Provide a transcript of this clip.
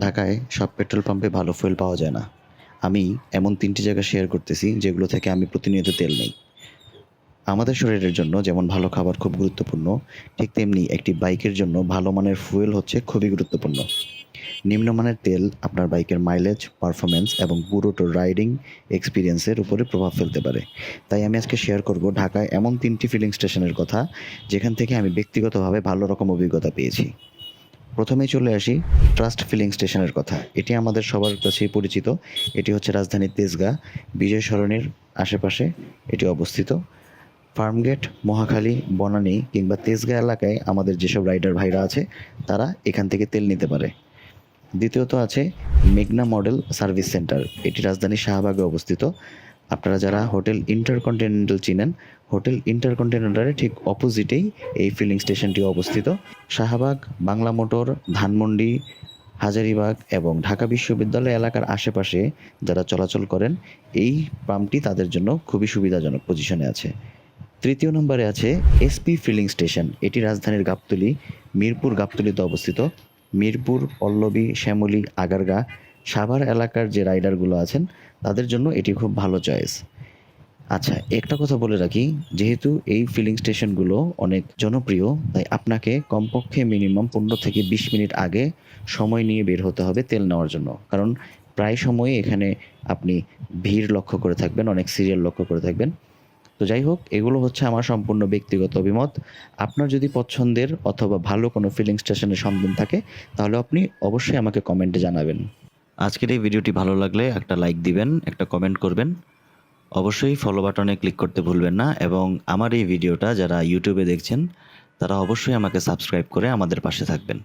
ঢাকায় সব পেট্রোল পাম্পে ভালো ফুয়েল পাওয়া যায় না। আমি এমন ৩টি জায়গা শেয়ার করতেছি যেগুলো থেকে আমি প্রতিনিয়ত তেল নেই। আমাদের শরীরের জন্য যেমন ভালো খাবার খুব গুরুত্বপূর্ণ, ঠিক তেমনি একটি বাইকের জন্য ভালো মানের ফুয়েল হচ্ছে খুবই গুরুত্বপূর্ণ। নিম্নমানের তেল আপনার বাইকের মাইলেজ, পারফরম্যান্স এবং পুরোটো রাইডিং এক্সপেরিয়েন্সের উপরে প্রভাব ফেলতে পারে। তাই আমি আজকে শেয়ার করব ঢাকায় এমন ৩টি ফিলিং স্টেশনের কথা, যেখান থেকে আমি ব্যক্তিগতভাবে ভালো রকম অভিজ্ঞতা পেয়েছি। প্রথমেই চলে আসি ট্রাস্ট ফিলিং স্টেশনের কথা। এটি আমাদের সবার কাছেই পরিচিত। এটি হচ্ছে রাজধানীর তেজগাঁ, বিজয় সরণির আশেপাশে এটি অবস্থিত। ফার্মগেট, মহাখালী, বনানী কিংবা তেজগাঁ এলাকায় আমাদের যেসব রাইডার ভাইরা আছে, তারা এখান থেকে তেল নিতে পারে। দ্বিতীয়ত আছে মেঘনা মডেল সার্ভিস সেন্টার। এটি রাজধানীর শাহবাগে অবস্থিত। আপনারা যারা হোটেল ইন্টারকন্টিনেন্টাল চিনেন, হোটেল ইন্টারকন্টিনেন্টালের ঠিক অপোজিটেই এই ফিলিং স্টেশনটি অবস্থিত। শাহবাগ, বাংলা মোটর, ধানমন্ডি, হাজারীবাগ এবং ঢাকা বিশ্ববিদ্যালয় এলাকার আশেপাশে যারা চলাচল করেন, এই পাম্পটি তাদের জন্য খুবই সুবিধাজনক পজিশনে আছে। তৃতীয় নম্বরে আছে এসপি ফিলিং স্টেশন। এটি রাজধানীর গাবতলী, মিরপুর গাবতলীতে অবস্থিত। মিরপুর, পল্লবী, শ্যামলী, আগারগাঁ, সাভার এলাকার যে রাইডারগুলো আছেন, তাদের জন্য এটি খুব ভালো চয়েস। আচ্ছা, একটা কথা বলে রাখি, যেহেতু এই ফিলিং স্টেশনগুলো অনেক জনপ্রিয়, তাই আপনাকে কমপক্ষে মিনিমাম 15 থেকে 20 মিনিট আগে সময় নিয়ে বের হতে হবে তেল নেওয়ার জন্য। কারণ প্রায় সময়ই এখানে আপনি ভিড় লক্ষ্য করে থাকবেন, অনেক সিরিয়াল লক্ষ্য করে থাকবেন। তো যাই হোক, এগুলো হচ্ছে আমার সম্পূর্ণ ব্যক্তিগত অভিমত। আপনার যদি পছন্দের অথবা ভালো কোনো ফিলিং স্টেশনের সন্ধান থাকে, তাহলে আপনি অবশ্যই আমাকে কমেন্টে জানাবেন। আজকের এই ভিডিওটি ভালো লাগলে একটা লাইক দিবেন, একটা কমেন্ট করবেন। অবশ্যই ফলো বাটনে ক্লিক করতে ভুলবেন না, এবং আমার এই ভিডিওটা যারা ইউটিউবে দেখছেন, তারা অবশ্যই আমাকে সাবস্ক্রাইব করে আমাদের পাশে থাকবেন।